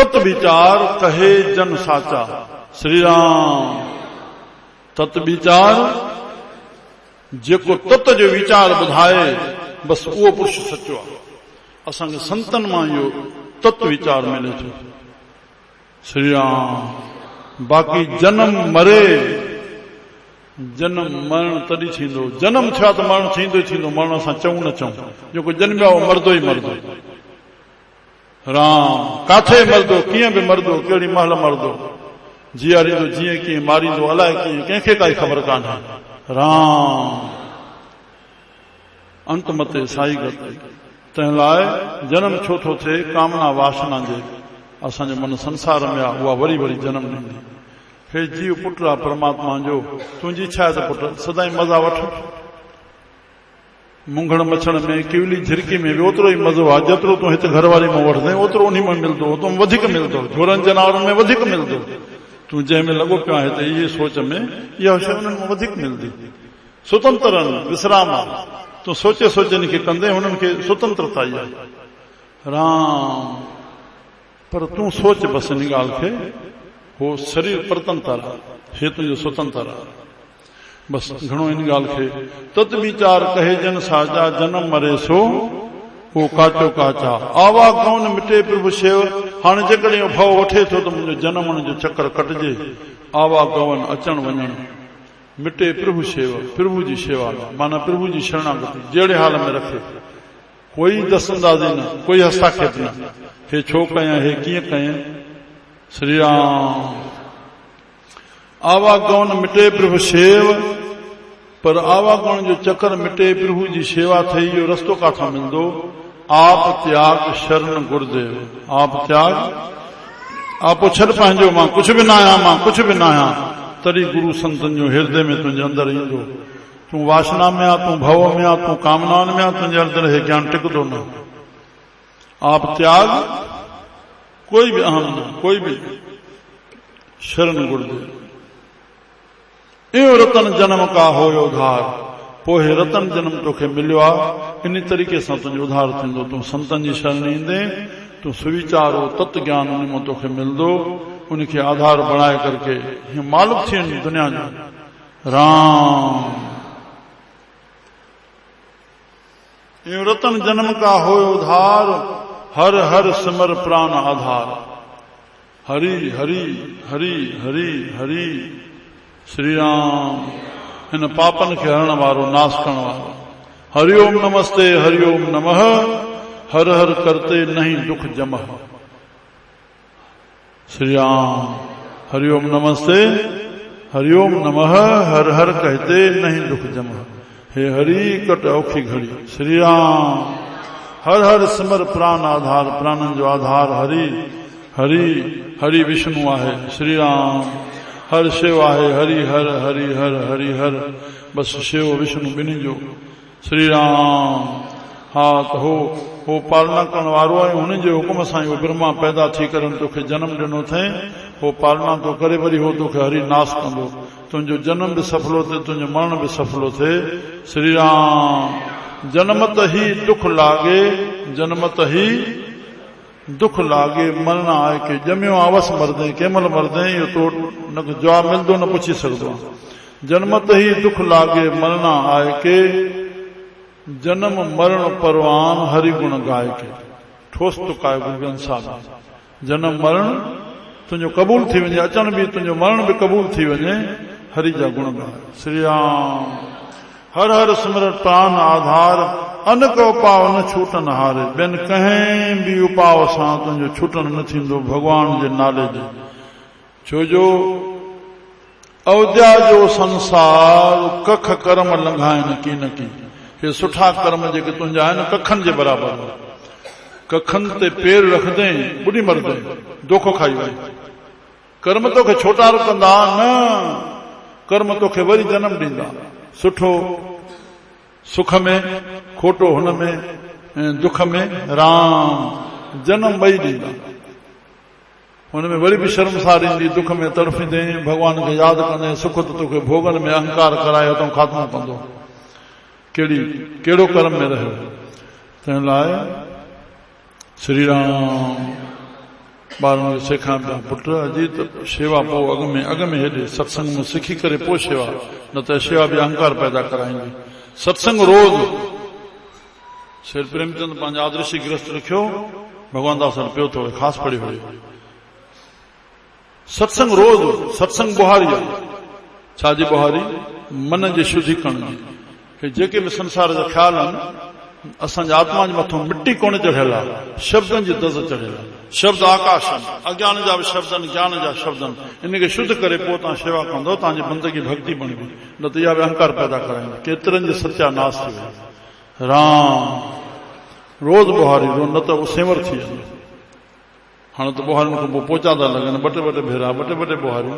तत् विचार कहे जन साचा। श्री राम तत् विचार जेको तत जो विचार ॿुधाए बस उहो पुरुष सचो आहे। असांखे संतन मां इहो तत्व विचार मिले थो। श्री राम बाक़ी जन्म मरे, जन्म मरण तॾहिं थींदो। जन्म थिया त मरण थींदो ई थींदो। मरण असां चऊं न चऊं, जेको जन्मिया उहो मरदो ई मरदो। राम काथे मरदो, कीअं बि मरदो, कहिड़ी महिल मरदो, जीआरींदो जीअं कीअं, मारींदो अलाए कीअं, कंहिंखे काई ख़बर कान्हे। राम अंत मते साई गति। तंहिं लाइ जन्म छो थो थिए? कामना वासना जे। असांजो मन संसार में आहे, उहा वरी वरी जनम ॾींदी। हे जीव पुट आहे परमात्मा जो, तुंहिंजी इच्छा आहे त पुट सदाई मज़ा वठ। मुंगण मछण में, किवली झिरकी में बि ओतिरो ई मज़ो आहे जेतिरो तूं हिते घरवारी में वठंदे, ओतिरो उन में मिलंदो, तूं वधीक मिलंदो, झोरनि जनावरनि में वधीक मिलंदो। तूं जंहिंमें लॻो पियो आहे हिते इहे सोच में, इहा शइ उन्हनि में वधीक मिलंदी। स्वतंत्र विश्राम आहे। तूं सोचे सोचे इनखे कंदे हुननि खे स्वतंत्रता ई आहे। राम पर तूं सोच बसि इन ॻाल्हि खे, हो शरीर परतंत्र आहे, हे तुंहिंजो स्वतंत्र आहे। बसि घणो इन ॻाल्हि खे तत् विचार कहे जन साजा। जनम मरे सो वो काचो काचा। आवा कौन मिटे प्रभु शेव। हाणे जेकॾहिं भव वठे थो त मुंहिंजो जनमण जो चक्कर कटिजे। आवा गवन अचण वञण मिटे प्रभु शेवा। प्रभु जी शेवा माना प्रभु जी शरणागति जहिड़े हाल में रखे। कोई दसंदाज़ी न, कोई हस्ताक्षेप न, हे छो कयां, हे कीअं कयां। श्री राम आवागमन मिटे प्रभु शेव। पर आवागमन जो चक्कर मिटे प्रभु जी शेवा थई। इहो रस्तो काथां मिलंदो? आप त्याग शरण गुरुदेव। आप त्याग, आपो छॾ पंहिंजो, मां कुझु बि न आहियां, मां कुझु बि न आहियां। तॾहिं गुरु संतन जो हृदय में तुंहिंजे अंदर ईंदो। तूं वासना में आ, तूं भव में आ, तूं कामनाउनि में आ, तुंहिंजे अंदर हे ज्ञान टिकंदो न। आप त्याग कोई भी अहम न, कोई भी शरण गुरुदेव। इहो रतन जन्म का होयो उधार। पोइ हे रतन जन्म तोखे मिलियो आहे। इन तरीक़े सां तुंहिंजो उधार थींदो। तूं संतनि जी शरण ईंदे, तूं सुविचारो तत्व ज्ञान उन मां तोखे मिलंदो। उनखे आधार बणाए करके हीअं मालिक थी वञे दुनिया जो। राम इहो रतन जन्म का होयो उधार। हर हर सिमर प्राण आधार। हरि हरि हरि हरि हरि। श्री राम हिन पापन खे हरण वारो, नाश करण वारो। हरिओम नमस्ते हरिओम नमः। हर हर करते नहीं दुख जमह। श्री राम हरिओम नमस्ते हरिओम नमः। हर हर कहते नहीं दुख जमह। हे हरि कट औखी घड़ी। श्री राम हर हर सिमर प्राण आधार। प्राणन जो आधार हरि। हरि हरि विष्णु आहे। श्री राम हर शिव आहे। हरि हर हरि हर हरि हर। बस शिव विष्णु ॿिन्ही जो। श्री राम हा त हो पालना करण वारो आहे। हुन जे हुकुम सां इहो ब्रह्मा पैदा थी करे तोखे जनम ॾिनो अथई। हो पालना तो करे, वरी हो तोखे हरि नाश कंदो। तुंहिंजो जनम बि सफलो थिए, तुंहिंजो मरण बि सफलो थिए। श्री राम जनमत ही दुख लागे। जनमत ही दुख लागे। मरना आहे के ॼमियो आवस मरदे, कंहिं महिल मरदे, इहो तो न जवाब मिलंदो, न पुछी सघंदो। जनमत ही दुख लागे मरना आहे के। जन्म मरण परवान हरि गुण गाय के। ठोस तुकाए गुरु ग्रंथ साहिब। जन्म मरण तुंहिंजो क़बूल थी वञे, अचण बि तुंहिंजो मरण बि क़बूल थी वञे। हरि जा गुण गाए। श्री राम हर हर सिमरन प्राण आधार। अन को उपाव न छूटन हारे। ॿियनि कंहिं बि उपाव सां तुंहिंजो छूटण न थींदो भॻवान जे नाले जे। छो जो अवध्या जो संसार कख कर्म लंघाइनि की न की। हे सुठा कर्म जेके तुंहिंजा आहिनि कखनि जे बराबरि। कखनि ते पेर रखंदे ॿुॾी मरदे, दोखो खाई वई। कर्म तोखे छोटा कंदा न, कर्म तोखे वरी जनम ॾींदा। सुठो सुख में, खोटो हुन में, दुख में। राम जनम ॿई ॾींदा। हुन में वरी बि शर्मसार ईंदी, दुख में तड़फींदे, भॻवान खे यादि कंदे। सुख त तोखे भोगन में अहंकार कराए तो ख़ात्मो कंदो। कहिड़ो कर्म में रहियो। तंहिं लाइ श्री राम ॿारनि खे सेखारण पिया पुट अॼु त शेवा पोइ अॻ में हेॾे सत्संग में सिखी करे पोइ शेवा, न त शेवा बि अहंकार पैदा कराईंदी। सत्संग रोज़ शेर प्रेमचंद पंहिंजा आदर्शी गृहस्थ लिखियो, भगवान दास पियो थो ख़ासि पढ़ी हुई। सत्संग रोज़, सत्संग बुहारी आहे। छाजी बुहारी? मन जी शुद्धीकरण जी। कि जेके बि संसार जा ख़्याल आहिनि असांजे आत्मा जे मथां मिटी कोन चढ़ियल आहे, शब्दनि जी दज़ चढ़ियल आहे। शब्द आकाश आहिनि, अज्ञान जा बि शब्द आहिनि, ज्ञान जा शब्द आहिनि। इनखे शुद्ध करे पोइ तव्हां शेवा कंदो, तव्हांजी बंदगी भक्ति बणंदी, न त इहा बि अहंकार पैदा कराईंदी। केतिरनि जी सत्यानाश थी वई। राम रोज़ बुहारी, रोज़ न त सेंवर थी वेंदी। हाणे त बुहारियुनि खां पोइ पोचा था लॻनि, ॿ टे भेरा, ॿ टे बुहारियूं।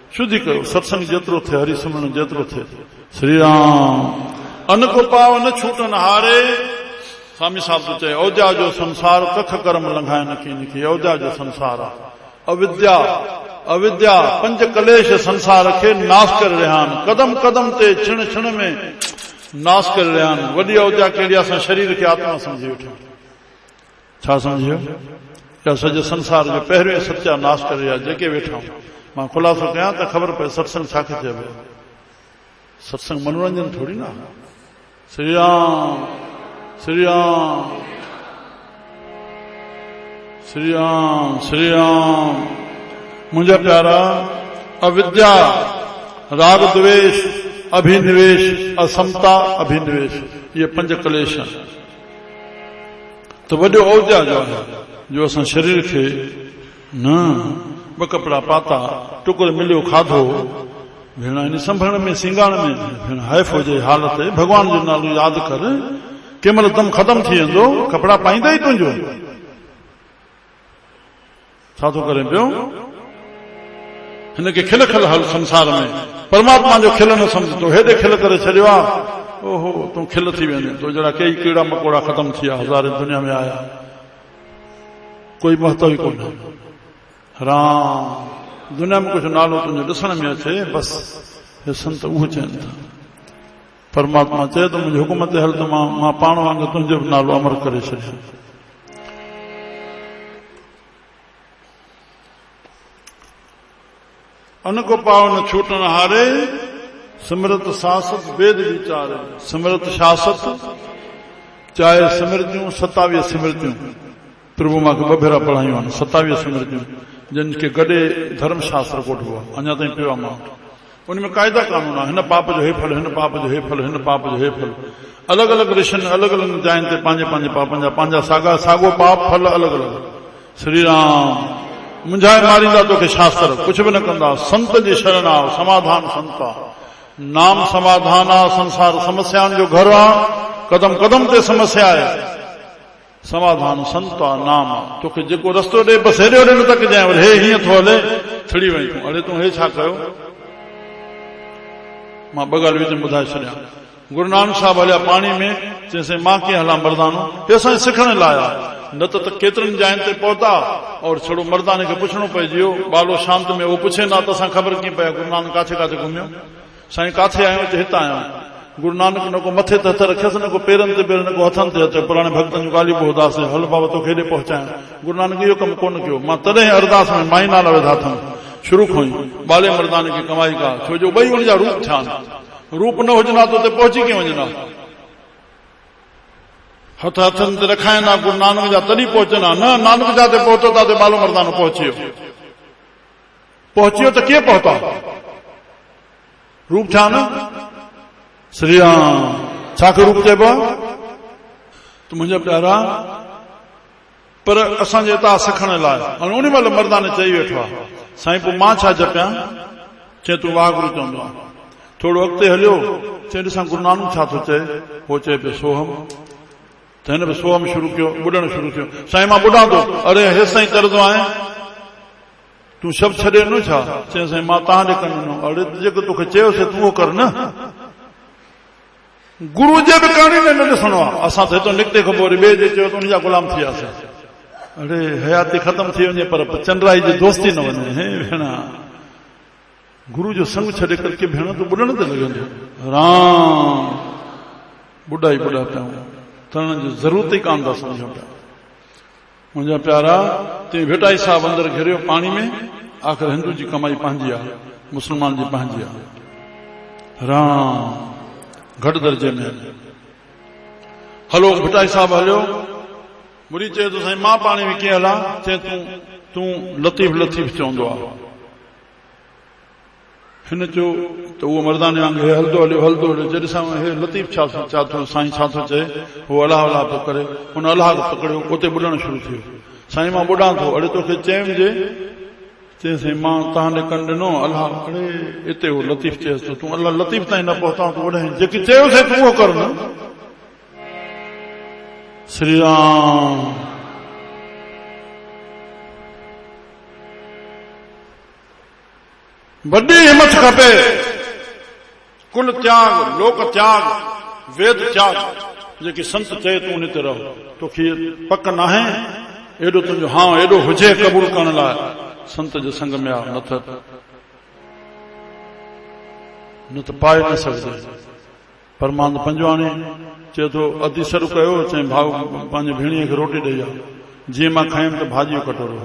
शुद्धि कयो, सत्संग जेतिरो थिए, हरि सिमरन जेतिरो थिए। श्री राम। अन को पाव न छूटन हारे, स्वामी साहब तो चए अयोध्या जो संसार कख कर्म लंघाए नकी निकी। अयोध्या जो संसार आहे अविद्या, अविद्या पंज कलेश संसार खे नाश करे रहिया आहिनि। कदम कदम ते क्षण क्षण में नाश करे रहिया आहिनि। वॾी अयोध्या कहिड़ी? असां शरीर खे आत्मा सम्झी वेठा। छा सम्झियो? या सॼे संसार जो पहिरियों सत्यानाश करे रहिया जेके वेठा। मां ख़ुलासो कयां त ख़बर पए सत्संग छा खे चइबो। सत्संग मनोरंजन थोड़ी ना। श्री राम, श्री राम, श्री राम, श्री राम। मुंहिंजा प्यारा, अविद्या, राग द्वेष, अभिनिवेश, असमता, अभिनिवेश, ये पंज कलेश आहिनि। तो वॾो अयोध्या जो आहे जो असां शरीर खे न ॿ कपिड़ा पाता, टुकुर मिलियो, खाधो, भेण इन संभरण में सिंगार में भेण हैफ हुजे हालत, भगवान जो नालो यादि कर। कंहिंमहिल दम ख़तम थी वेंदो, कपिड़ा पाईंदा ई तुंहिंजो। छा थो करे पियो? हिनखे खिल खिल हल संसार में, परमात्मा जो खिल न सम्झंदो, हेॾे खिल करे छॾियो आहे। ओहो तूं खिल थी वेंदे, तो जहिड़ा कई कीड़ा मकोड़ा ख़तम थी विया, हज़ारे दुनिया में आया, कोई महत्व ई कोन्हे। राम, दुनिया में कुझु नालो तुंहिंजो ॾिसण में अचे, बसि हे संत उहो चवनि था। परमात्मा चए तो मुंहिंजे हुकुम ते हल, त मां पाण वांगुरु तुंहिंजो बि नालो अमर करे छॾियो। अन को पाव न छूटन हारे, सिमरत सासत वेद विचारे। सिमरत शासत चाहे स्मृतियूं, 27 स्मृतियूं प्रभु मूंखे ॿ भेरा पढ़ायूं आहिनि। 27 स्मृतियूं जिन खे गॾे धर्मशास्त्र कोठबो आहे, अञा ताईं पियो आहे मां। उन में क़ाइदा कानून आहे, हिन पाप जो हे फल, हिन पाप जो हे फल, हिन पाप जो हे फल। अलॻि अलॻि ऋषियुनि अलॻि अलॻि जायुनि ते पंहिंजे पंहिंजे पापनि जा पंहिंजा साॻो पाप फल अलॻि अलॻि। श्री राम, मुंझाए मारींदा तोखे शास्त्र, कुझु बि न कंदा। संत जी शरण आहे, समाधान संत आहे। नाम समाधान आहे, संसार समस्याउनि जो घर आहे, कदम कदम ते समस्या आहे। समाधान संत आहे, नाम आहे। तोखे जेको रस्तो ॾे बसि हेॾे होॾे न तकजांइ, वरी हे हीअं थो हले, छड़ी वई तूं। अड़े तूं हे छा कयो? मां ॿ ॻाल्हि विच में ॿुधाए छॾियां। गुरु नानक साहिब हलिया पाणी में, चइसि मां कीअं हलां मर्दानो? हे असांखे सिखण लाइ आहे, न त केतिरनि जायुनि ते पहुता और छड़ो मर्दाने खे पुछणो पइजी वियो। बालो शांत में उहो पुछे न त असां ख़बर कीअं पए गुरु नानक काथे काथे घुमियो? साईं काथे आहियो? हितां आहियां। गुरु नानक न को मथे ते हथ रखियसि, न को पेरनि ते पेर, न को हथनि ते हथ। पुराणे भक्तनि जूं ॻाल्हियूं ॿुधासीं, हल बाबा तोखे हेॾे पहुचायां। गुरु नानक इहो कमु कोन कयो। मां तॾहिं अरदास में माई नाला वेठा अथमि शुरू खां ई, बाले मर्दाने खे कमाई का, छो जो ॿई उनजा रूप थिया आहिनि। रूप न हुजंदा त उते पहुची कीअं वञंदा? हथ हथनि ते रखाइंदा गुरु नानक जा, तॾहिं पहुचंदा। न, नानक जा ते पहुतो था, बालो मर्दानो पहुची वियो। पहुची वियो त कीअं पहुता? रूप थिया न। श्री राम, छा खे रूप चइबो आहे? त मुंहिंजा प्यारा, पर असांजे हितां सिखण लाइ उन महिल मर्दाने चई वेठो आहे, साईं पोइ मां छा जपियां? चए तूं वाहगुरु चवंदो आहे। थोरो अॻिते हलियो, चए ॾिसां गुरु नानक छा थो चए? उहो चए पियो सोहम। त हिन बि सोहम शुरू कयो, ॿुधण शुरू कयो। साईं मां ॿुधां थो। अरे हे साईं तरंदो आहियां, तूं शब्द छॾे न छा? चए साईं मां तव्हां ॾे कंदो। अड़े जेको तोखे चयोसीं तूं उहो कर न। गुरू जे बि कहाणी न ॾिसणो आहे। असां त हितां निकिते खां पोइ वरी ॿिए जे चयो त उनजा गुलाम थी वियासीं। अड़े हयाती ख़तम थी वञे पर चंद्राई जी दोस्ती न वञे। हे भेण, गुरू जो संग छॾे करके भेण तूं ॿुधण ते लॻंदो। राम, ॿुढा ई ॿुढा पिया, तरण जी ज़रूरत ई कान था सम्झूं पिया। मुंहिंजा प्यारा ते भेटाई साहब अंदर घिरियो पानी में। आख़िर हिंदू जी कमाई पंहिंजी आहे, मुस्लमान जी पंहिंजी आहे। राम घटि दर्जे में हलो। भेटाई साहब हलियो। मुड़ी चए तो साईं मां पाणी में कीअं हलां? चए तूं लतीफ़ लतीफ़ चवंदो आहे। हिन चयो त उहो मर्दाने वांगुरु हलंदो हलियो हलंदो हलियो। जॾहिं सां हे लतीफ़ छा थो साईं छा थो चए? उहो अलाह अलाह पियो करे। हुन अलाह खे पकड़ियो, उते ॿुॾणु शुरू थियो। साईं मां ॿुॾां थो, अड़े तोखे चइजे। चए साईं मां तव्हां ॾे कन ॾिनो अलाह। अड़े हिते उहो लतीफ़ चएसि थो, तूं अलाह लतीफ़ ताईं न पहुता तूं वॾे जेकी चयोसीं तूं उहो कर न। श्री राम। वॾी हिमत खपे। कुल त्याग, लोक त्याग, वेद त्याग। जेकी संत चए तूं उन ते रहो। तोखे पक न आहे एॾो तुंहिंजो हाँ एॾो हुजे क़बूल करण लाइ संत जे संग में आहे, न त पाए न सघजे। परमानंद पंजवाणी चए थो अधी सरू कयो। चई भाउ पंहिंजे भेणीअ खे रोटी ॾेई आ। जीअं मां खायमि त भाॼीअ जो कटोरो।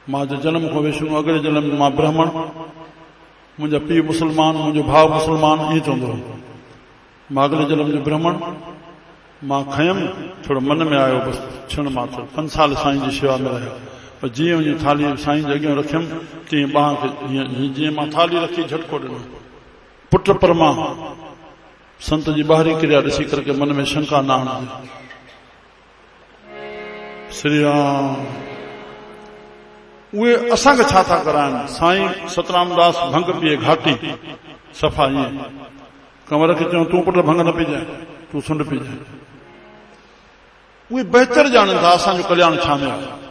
मां जो जनम खां विष्णु, अॻिले जनम मां ब्राह्मण, मुंहिंजा पीउ मुस्लमान, मुंहिंजो भाउ मुस्लमान, ईअं चवंदो हो। मां अॻिले जनम जो ब्राह्मण, मां खयमि, थोरो मन में आयो बसि क्षण मात्र। 5 साल साईं जी शेवा में रहियो। पर जीअं वञी थाली साईं जे अॻियां रखियमि तीअं ॿाह खे जीअं मां थाली रखी झटको ॾिनो। पुट परमा संत जी ॿाहिरी क्रिया ॾिसी करके मन में शंका न आणिजे। श्री राम। उहे असांखे छा था कराइनि? साईं सतराम दास भंग पीए घाटी सफ़ा ईअं। कंवर खे चऊं तूं पुट भंग न पीजांइ, तूं सुंड पीजांइ। उहे बहितर ॼाणनि था असांजो कल्याण छा में आहे।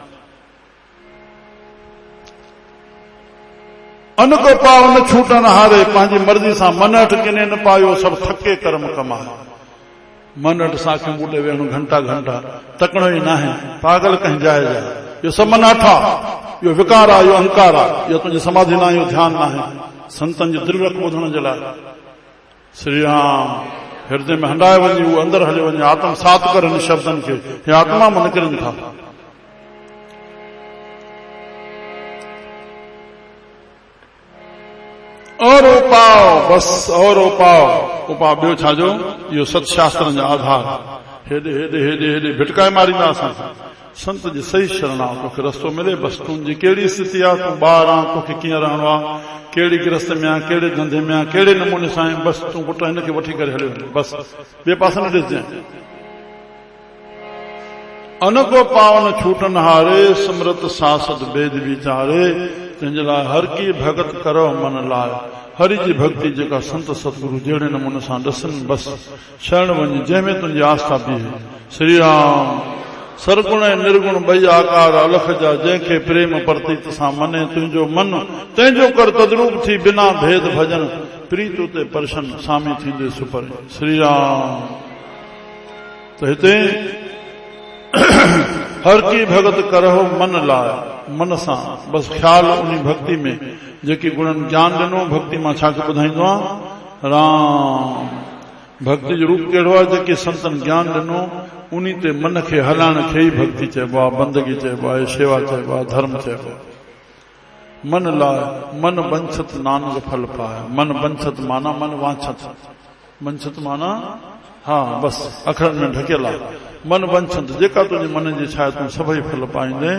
अन को पाव न छूटन हारे, पंहिंजी मर्ज़ी सां मन अठ किने न पायो, सभु थके कर्म कमाए। मन अठ साखे ॿूटे वेहणो घंटा घंटा, तकणो ई न आहे। पागल कंहिं जाइ जा इहो सभु मन अठ आहे। इहो विकार आहे, इहो अहंकार आहे, इहो तुंहिंजी समाधि न आहे, इहो ध्यानु न आहे। संतनि जी दिलि रख ॿुधण जे लाइ। श्री राम। हृदय में हंडाए वञी उहो अंदरि हली वञे। आत्म सात कर हिन शब्दनि खे, हे आत्मा मां निकिरनि था। और उपाव बस, और उपाव ॿियो छाजो? इहो सतशास्त्रनि जा आधार। हेॾे हेॾे हेॾे हेॾे भिटकाए मारींदा असांखे। संत जी सही शरण आहे, तोखे रस्तो मिले। बसि तुंहिंजी कहिड़ी स्थिति आहे, तूं ॿार आहे, तोखे कीअं रहणो आहे, कहिड़ी गृहस्थ में आहे, कहिड़े धंधे में आहे, कहिड़े नमूने सां आहे, बसि तूं पुट हिन खे वठी करे हलियो। बसि ॿिए पासे न ॾिसजांइ। अनको पावन छूटन हारे, समृत सासद बेद विचारे। तंहिंजे लाइ हर की भगत करो मन लाइ। हरि जी भक्ति जेका संत सतगुरु जहिड़े नमूने सां ॾिसनि, बसि शरण वञे जंहिंमें तुंहिंजी आस्था बीहे। श्री राम। सरगुण ऐं निर्गुण ॿई आकार अलख जा, जंहिंखे प्रेम प्रतीत सां मने। तुंहिंजो मन तंहिंजो कर तद्रूप थी, बिना भेद भजन प्रीत उते परशन सामी थींदे सुपर। श्री राम। त हिते हर की भगत करहो मन लाइ, मन सां बसि ख़्याल उन भक्ति में जेकी गुणनि ज्ञान ॾिनो। भक्ति मां छा खे ॿुधाईंदो आहे? राम। भक्ति जो रूप कहिड़ो आहे? जेके संतनि ज्ञान ॾिनो उन ते मन खे हलाइण खे ई भक्ति चइबो आहे, बंदगी चइबो आहे, शेवा चइबो आहे, धर्म चइबो आहे। मन लाइ मन बंछत नानक फल पाए। मन बंछत माना मन वांछत। बंछत माना हा बसि अखरनि में ढकियल आहे। मन बंछत जेका तुंहिंजे मन जी छा आहे, तूं सभई फल पाईंदे।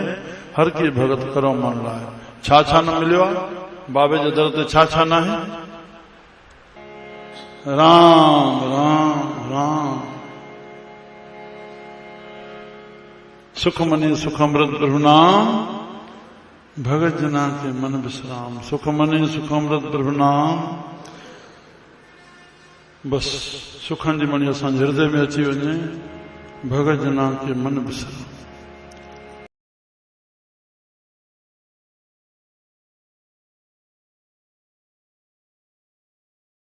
हर की भगत करो मन लाइ। छा छा न मिलियो आहे बाबे जे दर ते? छा छा न आहे? राम राम राम। सुख मनी सुख अमृत प्रभु नाम, भगत जना के मन विश्राम। सुख मनी सुख अमृत प्रभु नाम। बस सुखनि जी मणी असांजे हृदय में अची वञे। भगत जना के मन विश्राम।